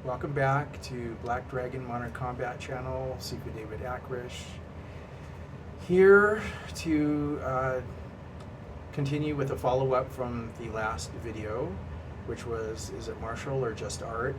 Welcome back to Black Dragon Modern Combat Channel. Sifu David Akrish here to continue with a follow-up from the last video, which was, is it martial or just art?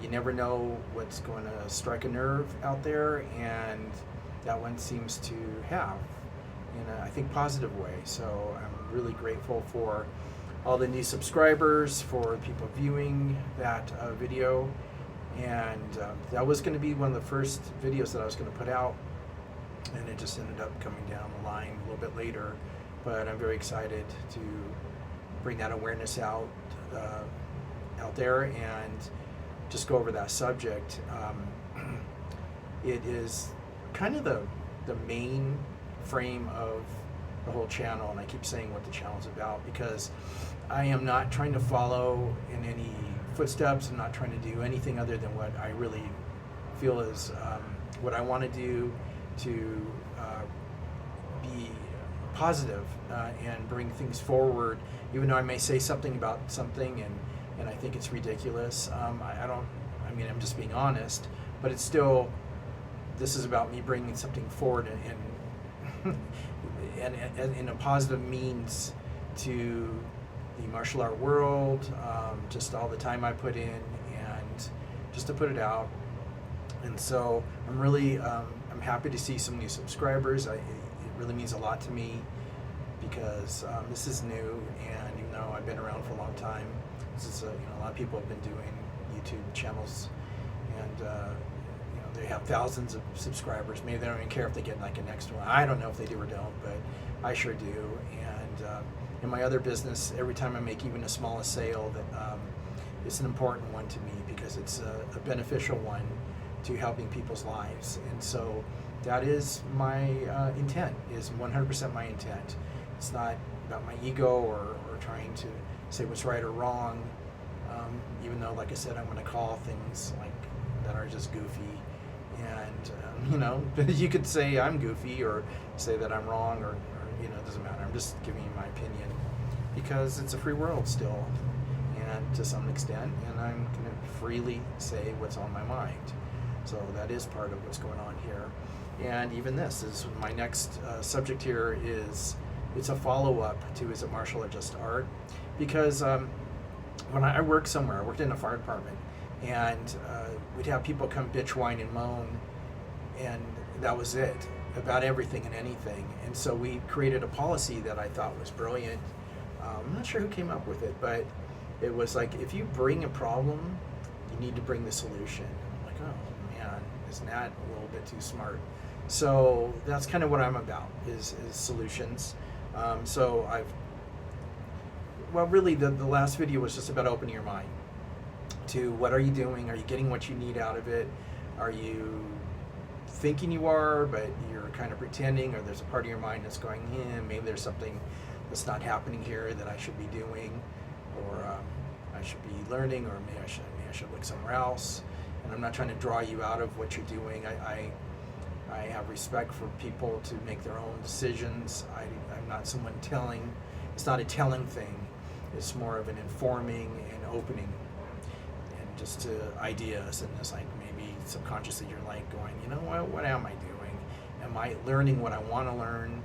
You never know what's going to strike a nerve out there, and that one seems to have in a, I think, positive way. So I'm really grateful for all the new subscribers, for people viewing that video, and that was going to be one of the first videos that I was going to put out, and it just ended up coming down the line a little bit later. But I'm very excited to bring that awareness out there and just go over that subject. It is kind of the main frame of the whole channel, and I keep saying what the channel is about because I am not trying to follow in any footsteps. I'm not trying to do anything other than what I really feel is what I want to do to be positive and bring things forward, even though I may say something about something and I think it's ridiculous. I mean, I'm just being honest, but it's still, this is about me bringing something forward and in a positive means to the martial art world, just all the time I put in and just to put it out. And so I'm really, I'm happy to see some new subscribers. It really means a lot to me because this is new, and even though I've been around for a long time, this is a lot of people have been doing YouTube channels, and they have thousands of subscribers. Maybe they don't even care if they get like a next one. I don't know if they do or don't, but I sure do. And in my other business, every time I make even the smallest sale, that it's an important one to me because it's a beneficial one to helping people's lives. And so that is my intent, is 100% my intent. It's not about my ego or trying to say what's right or wrong, even though, like I said, I'm going to call things like that are just goofy. And, you could say I'm goofy or say that I'm wrong or it doesn't matter. I'm just giving you my opinion because it's a free world still, and to some extent, and I'm going to freely say what's on my mind. So that is part of what's going on here. And even this is my next subject here is, it's a follow-up to Is It Martial or Just Art? Because when I worked somewhere, I worked in a fire department, and we'd have people come bitch, whine, and moan, and that was it, about everything and anything. And so we created a policy that I thought was brilliant. I'm not sure who came up with it, but it was like, if you bring a problem, you need to bring the solution. I'm like, oh man, isn't that a little bit too smart? So that's kind of what I'm about, is solutions. Really the last video was just about opening your mind to what are you doing? Are you getting what you need out of it? Are you thinking you are, but you're kind of pretending, or there's a part of your mind that's going, maybe there's something that's not happening here that I should be doing, or I should be learning, or maybe I should look somewhere else. And I'm not trying to draw you out of what you're doing. I have respect for people to make their own decisions. I'm not someone telling. It's not a telling thing. It's more of an informing and opening, and just to ideas, and it's like maybe subconsciously you're like going, what am I doing? Am I learning what I want to learn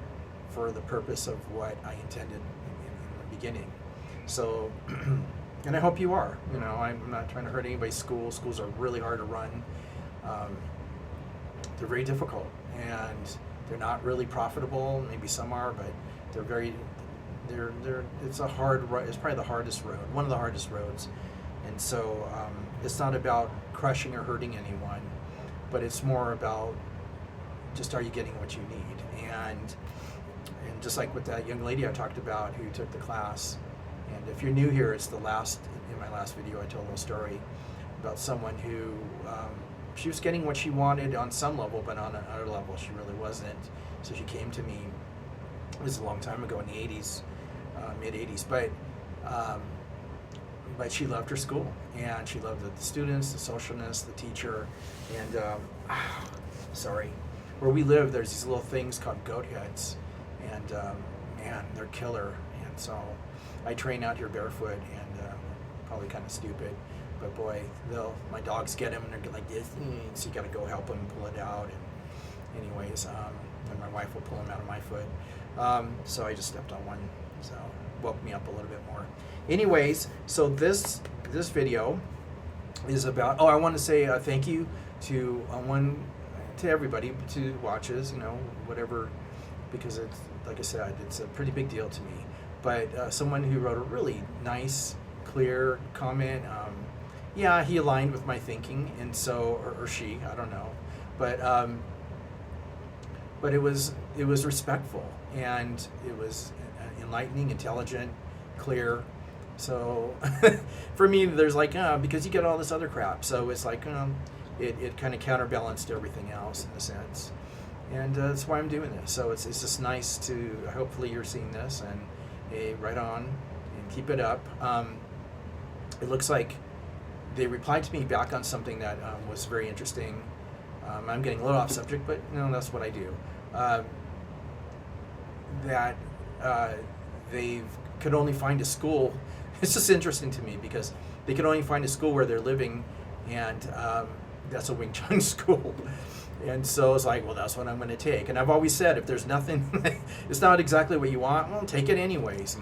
for the purpose of what I intended in the beginning? So, and I hope you are. I'm not trying to hurt anybody's school. Schools are really hard to run. They're very difficult, and they're not really profitable. Maybe some are, but it's a hard road. It's probably the hardest road, one of the hardest roads. And so it's not about crushing or hurting anyone, but it's more about just, are you getting what you need? And just like with that young lady I talked about who took the class, and if you're new here, it's in my last video I told a little story about someone who she was getting what she wanted on some level, but on another level she really wasn't. So she came to me, it was a long time ago in the 80s, mid-80s, but she loved her school, and she loved the students, the socialness, the teacher, and where we live, there's these little things called goat heads, and man, they're killer. And so I train out here barefoot, and probably kind of stupid, but boy, my dogs get them and they're like this, so you got to go help them pull it out. And anyways, and my wife will pull them out of my foot. So I just stepped on one, so woke me up a little bit more. Anyways, so this video is about. Oh, I want to say thank you to everybody to watches, whatever, because it's, like I said, it's a pretty big deal to me. But someone who wrote a really nice, clear comment. Yeah, he aligned with my thinking, and so, or she, I don't know, but it was respectful, and it was enlightening, intelligent, clear. So for me, there's like, because you get all this other crap, so it's like it kind of counterbalanced everything else in a sense, and that's why I'm doing this. So it's just nice to, hopefully you're seeing this, and hey, right on, and keep it up. It looks like they replied to me back on something that was very interesting. I'm getting a little off subject, but that's what I do. That they could only find a school. It's just interesting to me because they could only find a school where they're living, and that's a Wing Chun school. And so it's like, well, that's what I'm going to take. And I've always said, if there's nothing, it's not exactly what you want, well, take it anyways.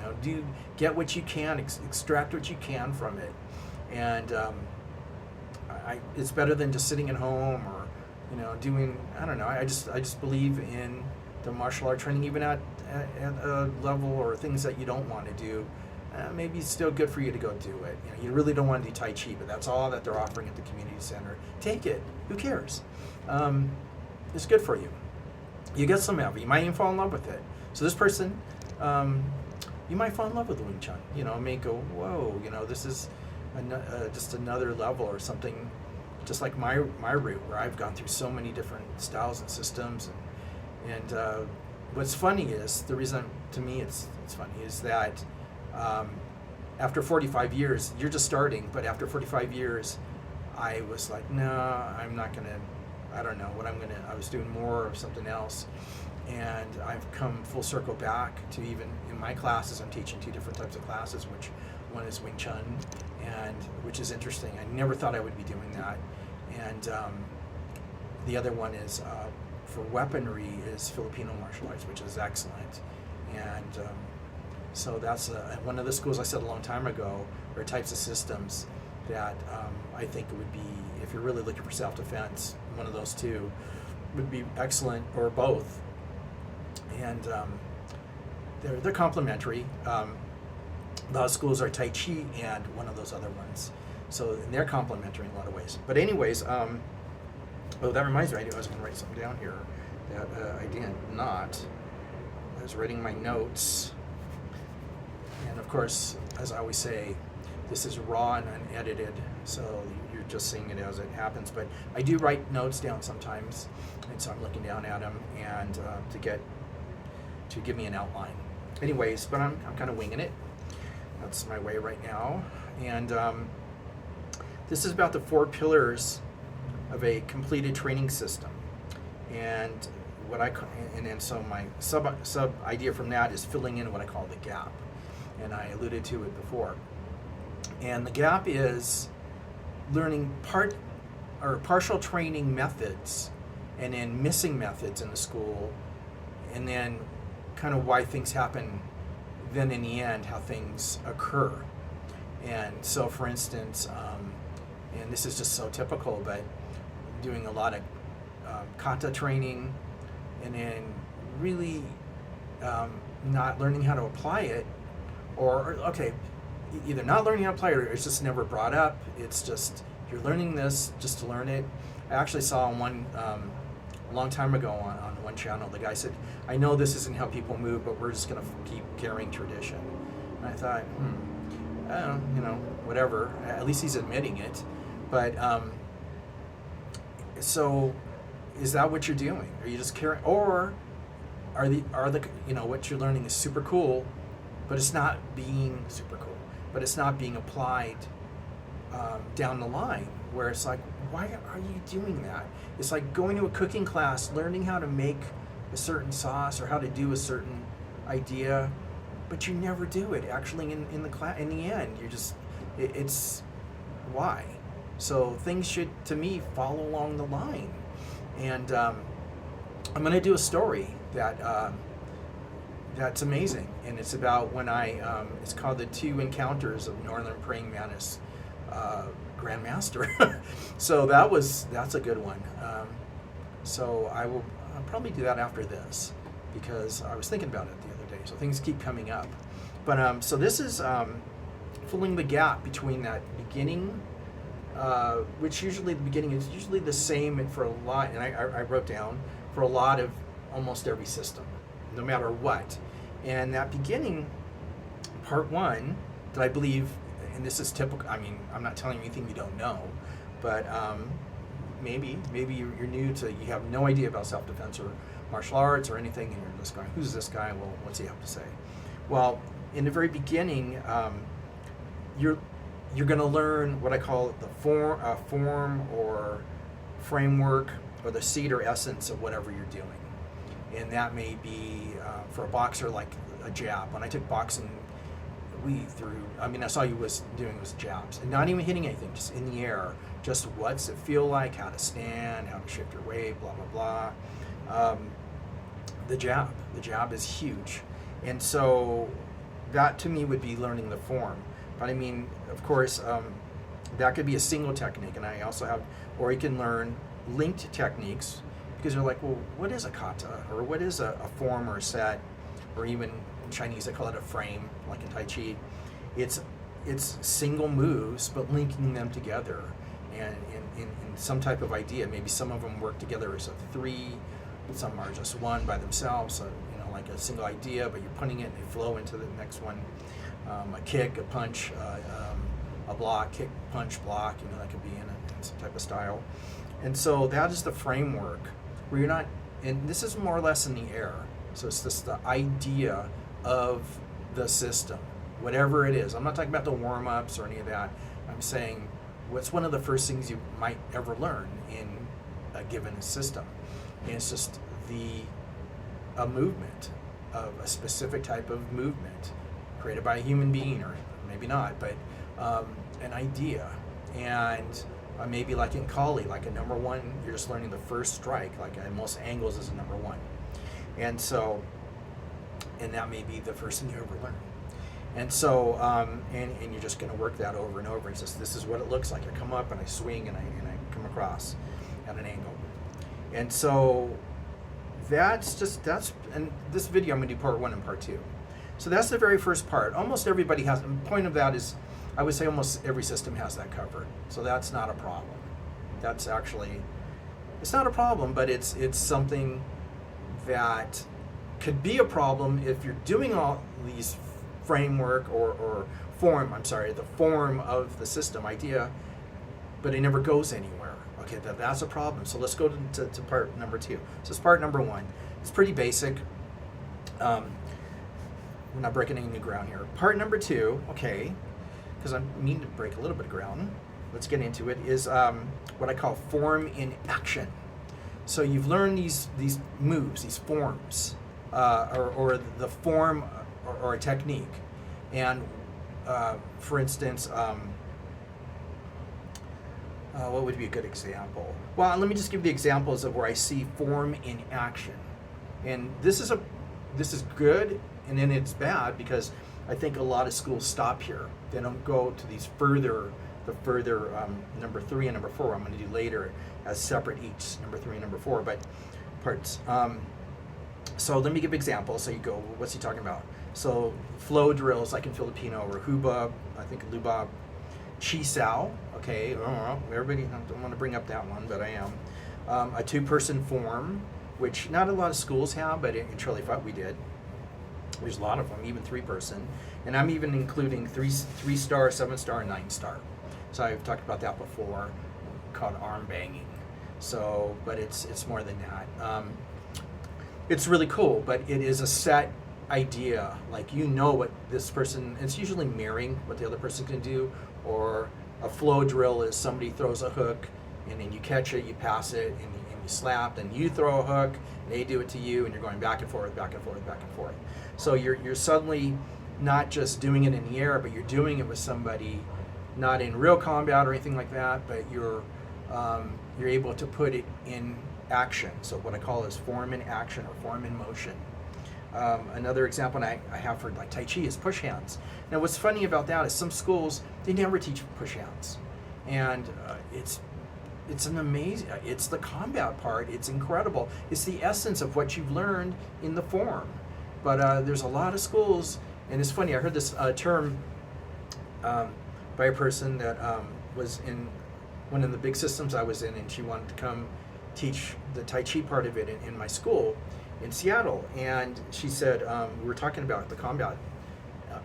Get what you can, extract what you can from it. And it's better than just sitting at home or, doing, I don't know. I just believe in the martial art training, even at a level or things that you don't want to do. Maybe it's still good for you to go do it. You really don't want to do Tai Chi, but that's all that they're offering at the community center. Take it. Who cares? It's good for you. You get some out of it. You might even fall in love with it. So this person, you might fall in love with Wing Chun. May go, whoa, this is just another level or something, just like my route, where I've gone through so many different styles and systems. And what's funny is, the reason to me it's funny is that after 45 years, you're just starting, but after 45 years, I was like, no, I'm not going to, I don't know what I'm going to, I was doing more of something else. And I've come full circle back to, even in my classes, I'm teaching 2 different types of classes, which one is Wing Chun, and which is interesting. I never thought I would be doing that. And the other one is, for weaponry, is Filipino martial arts, which is excellent. And so that's one of the schools I said a long time ago, or types of systems that I think it would be, if you're really looking for self-defense, one of those 2 would be excellent, or both. And they're complementary. A lot of schools are Tai Chi and one of those other ones. So they're complementary in a lot of ways. But anyways, oh, that reminds me, I was going to write something down here that I did not. I was writing my notes. And of course, as I always say, this is raw and unedited, so you're just seeing it as it happens. But I do write notes down sometimes, and so I'm looking down at them and to give me an outline. Anyways, but I'm kind of winging it. That's my way right now. And this is about the 4 pillars of a completed training system. And so my sub idea from that is filling in what I call the gap. And I alluded to it before. And the gap is learning partial training methods, and then missing methods in the school, and then kind of why things happen, then in the end, how things occur. And so, for instance, and this is just so typical, but doing a lot of kata training, and then really not learning how to apply it, or either not learning how to apply it, or it's just never brought up. It's just, you're learning this just to learn it. I actually saw one a long time ago on one channel, the guy said, I know this isn't how people move, but we're just going to keep carrying tradition. And I thought, whatever. At least he's admitting it. But so is that what you're doing? Are you just carrying, or are the what you're learning is super cool, but it's not being super cool, but it's not being applied down the line, where it's like, why are you doing that? It's like going to a cooking class, learning how to make a certain sauce or how to do a certain idea, but you never do it actually in the class. In the end, you're just, it's why? So things should, to me, follow along the line. And I'm going to do a story that's amazing, and it's about when it's called The Two Encounters of Northern Praying Mantis Grandmaster. So that's a good one. So I'll probably do that after this, because I was thinking about it the other day. So things keep coming up. But so this is filling the gap between that beginning, which usually the beginning is usually the same for a lot, and I wrote down, for a lot of almost every system, no matter what. And that beginning, part one, that I believe, and this is typical, I mean, I'm not telling you anything you don't know, but maybe you're new to, you have no idea about self-defense or martial arts or anything, and you're just going, who's this guy? Well, what's he have to say? Well, in the very beginning, you're going to learn what I call the form or framework, or the seed or essence of whatever you're doing. And that may be, for a boxer, like a jab. When I took boxing, that's all you was doing was jabs. And not even hitting anything, just in the air. Just what's it feel like, how to stand, how to shift your weight, blah, blah, blah. The jab is huge. And so that to me would be learning the form. But I mean, of course, that could be a single technique. And I also have, or you can learn linked techniques, because you're like, well, what is a kata, or what is a form or a set, or even in Chinese they call it a frame, like in Tai Chi. It's single moves, but linking them together, and in some type of idea. Maybe some of them work together as a three, some are just one by themselves. So, like a single idea, but you're putting it and they flow into the next one. A kick, a punch, a block, kick, punch, block. That could be in some type of style. And so that is the framework, where you're not, and this is more or less in the air. So it's just the idea of the system, whatever it is. I'm not talking about the warm-ups or any of that. I'm saying what's one of the first things you might ever learn in a given system. And it's just a movement of a specific type of movement created by a human being, or maybe not, but an idea. And maybe like in Kali, like a number one, you're just learning the first strike, like at most angles is a number one. And so, and that may be the first thing you ever learn. And so, and you're just going to work that over and over. It's just, this is what it looks like. I come up and I swing and I come across at an angle. And so and this video I'm going to do part one and part two. So that's the very first part. Almost everybody has, the point of that is, I would say almost every system has that covered. So that's not a problem. That's actually, it's not a problem, but it's something that could be a problem if you're doing all these framework or form, the form of the system idea, but it never goes anywhere. Okay, that's a problem. So let's go to part number two. So it's part number one. It's pretty basic. We're not breaking any new ground here. Part number two, okay, because I mean to break a little bit of ground, let's get into it, is what I call form in action. So you've learned these moves, these forms, or the form or a technique. And for instance, what would be a good example? Well, let me just give the examples of where I see form in action. And this is good, and then it's bad, because I think a lot of schools stop here. They don't go to the further number 3 and number 4 I'm going to do later as separate each, number 3 and number 4, but parts. So let me give examples. So you go, what's he talking about? So flow drills like in Filipino, or hubab, I think lubab, chisao, okay, everybody, I don't want to bring up that one, but I am. A 2-person form, which not a lot of schools have, but in Trillifut we did. There's a lot of them, even 3-person. And I'm even including 3-star, 7-star, and 9-star. So I've talked about that before, called arm banging. So, but it's more than that. It's really cool, but it is a set idea. Like, what this person, it's usually mirroring what the other person can do, or a flow drill is somebody throws a hook, and then you catch it, you pass it, and you slap, and you throw a hook, they do it to you, and you're going back and forth, back and forth, back and forth. So you're suddenly not just doing it in the air, but you're doing it with somebody not in real combat or anything like that, but you're able to put it in action. So what I call is form in action or form in motion. Another example I have for like Tai Chi is push hands. Now what's funny about that is some schools, they never teach push hands. And it's an amazing, it's the combat part, it's incredible. It's the essence of what you've learned in the form. But there's a lot of schools, and it's funny, I heard this term by a person that was in one of the big systems I was in, and she wanted to come teach the Tai Chi part of it in my school in Seattle. And she said, we were talking about the combat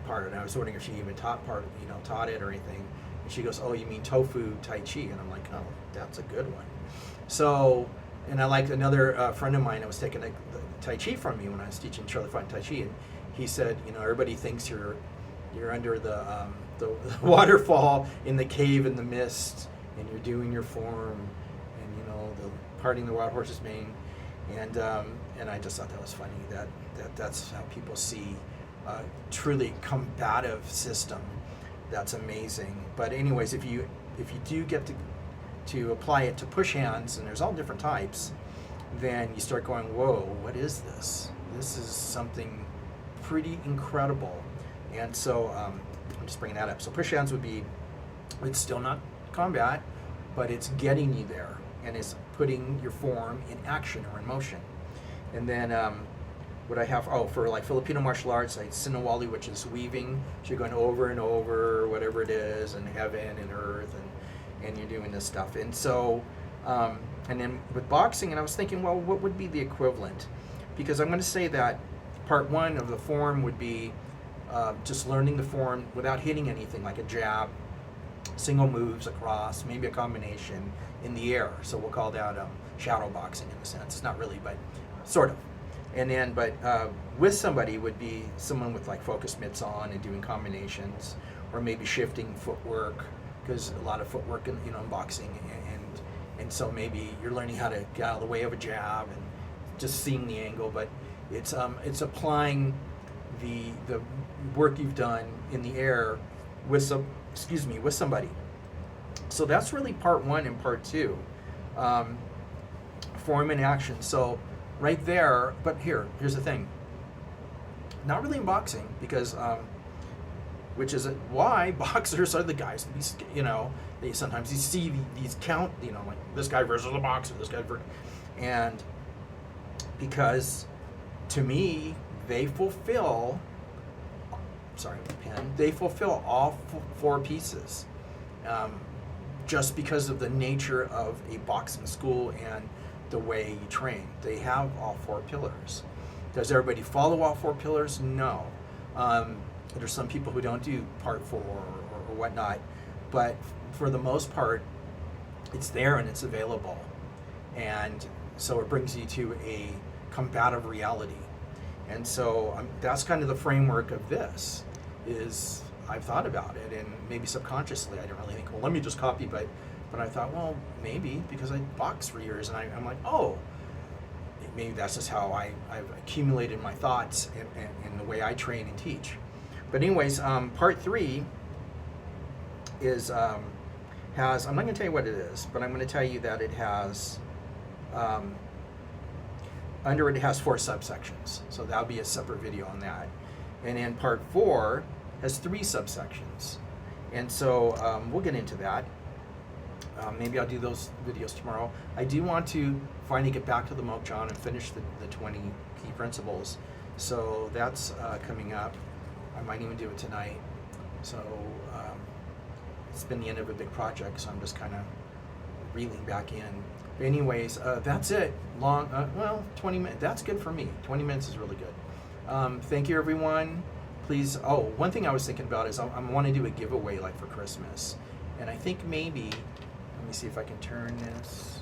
part, and I was wondering if she even taught it or anything. And she goes, oh, you mean tofu Tai Chi? And I'm like, oh, that's a good one. So, and I like another friend of mine that was taking the Tai Chi from me when I was teaching Charlie Fine Tai Chi, and he said, everybody thinks you're under the waterfall in the cave in the mist, and you're doing your form, and the parting the wild horse's mane, and I just thought that was funny that's how people see a truly combative system. That's amazing. But anyways, if you do get to apply it to push hands, and there's all different types, then you start going, whoa, what is this? This is something pretty incredible. And so I'm just bringing that up. So push hands it's still not combat, but it's getting you there, and it's putting your form in action or in motion. And then what I have, for like Filipino martial arts, like Sinawali, which is weaving. So you're going over and over, whatever it is, and heaven and earth, and you're doing this stuff. And so, and then with boxing, and I was thinking, well, what would be the equivalent? Because I'm going to say that part one of the form would be just learning the form without hitting anything, like a jab, single moves across, maybe a combination in the air. So we'll call that shadow boxing in a sense. It's not really, but sort of. And then, but with somebody would be someone with like focus mitts on and doing combinations, or maybe shifting footwork, because a lot of footwork in boxing, and so maybe you're learning how to get out of the way of a jab and just seeing the angle. But it's applying the work you've done in the air with somebody. So that's really part one and part two, form and action. So right there, but here's the thing. Not really in boxing, because which is why boxers are the guys. They sometimes you see these count, like this guy versus the boxer, this guy versus, and because to me they fulfill. Sorry, pen. They fulfill all four pieces, just because of the nature of a boxing school and the way you train. They have all four pillars. Does everybody follow all four pillars? No. There's some people who don't do part four or whatnot, but for the most part, it's there and it's available. And so it brings you to a combative reality. And so that's kind of the framework of this, is I've thought about it, and maybe subconsciously I didn't really think, well, let me just copy, but I thought, well, maybe, because I boxed for years, and I'm like, oh, maybe that's just how I've accumulated my thoughts and the way I train and teach. But anyways, part three is has, I'm not going to tell you what it is, but I'm going to tell you that it has, under it has 4 subsections. So that'll be a separate video on that. And then part 4 has 3 subsections. And so we'll get into that. Maybe I'll do those videos tomorrow. I do want to finally get back to the Mokjong and finish the 20 key principles. So that's coming up. I might even do it tonight. So it's been the end of a big project, so I'm just kind of reeling back in. But anyways, that's it. Long, 20 minutes. That's good for me. 20 minutes is really good. Thank you, everyone. Please. Oh, one thing I was thinking about is I want to do a giveaway like for Christmas, and I think maybe. Let me see if I can turn this.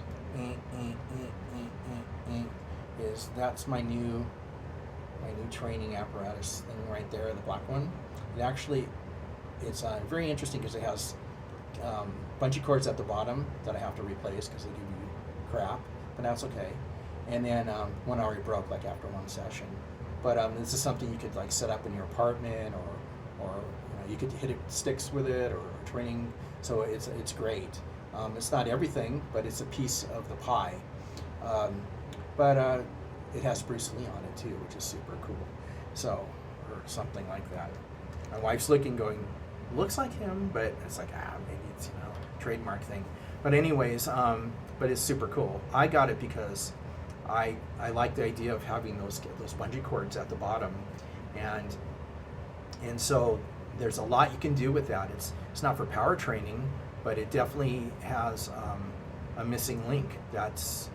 That's my new training apparatus thing right there, the black one. It actually, it's very interesting because it has bungee cords at the bottom that I have to replace because they give you crap, but that's okay. And then one already broke like after one session. But this is something you could like set up in your apartment or you could hit it sticks with it or training. So it's great. It's not everything, but it's a piece of the pie. But it has Bruce Lee on it too, which is super cool. So, or something like that. My wife's looking, going, looks like him, but it's like, maybe it's, trademark thing. But anyways, but it's super cool. I got it because I like the idea of having those bungee cords at the bottom, and so there's a lot you can do with that. It's not for power training, but it definitely has a missing link. That's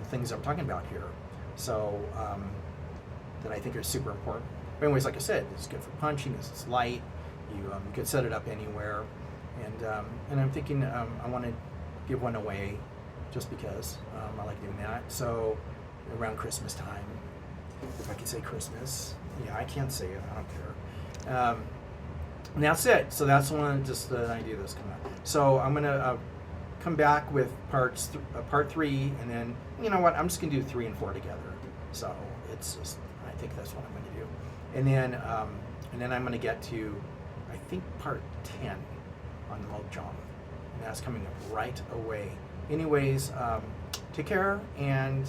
things I'm talking about here. So that I think are super important. But anyways, like I said, it's good for punching. It's light. You could set it up anywhere, and I'm thinking I want to give one away, just because I like doing that. So around Christmas time, if I could say Christmas, yeah, I can't say it. I don't care. And that's it. So that's just the idea that's coming out. So I'm gonna come back with part 3, and then you know what? I'm just gonna do 3 and 4 together. So it's just, I think that's what I'm gonna do. And then I'm gonna get to, I think, part 10 on the Mojang, and that's coming up right away. Anyways, take care, and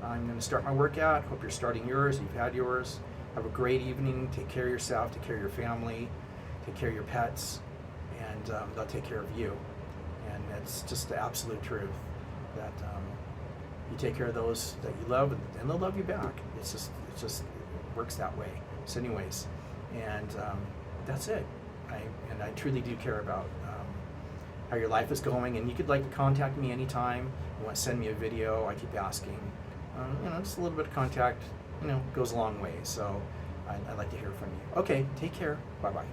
I'm going to start my workout. Hope you're starting yours. You've had yours. Have a great evening. Take care of yourself. Take care of your family. Take care of your pets, and they'll take care of you. And it's just the absolute truth that you take care of those that you love, and they'll love you back. It just works that way. So, anyways, and that's it. I truly do care about how your life is going, and you could contact me anytime. You want to send me a video, I keep asking. Just a little bit of contact, goes a long way. So I'd like to hear from you. Okay, take care. Bye-bye.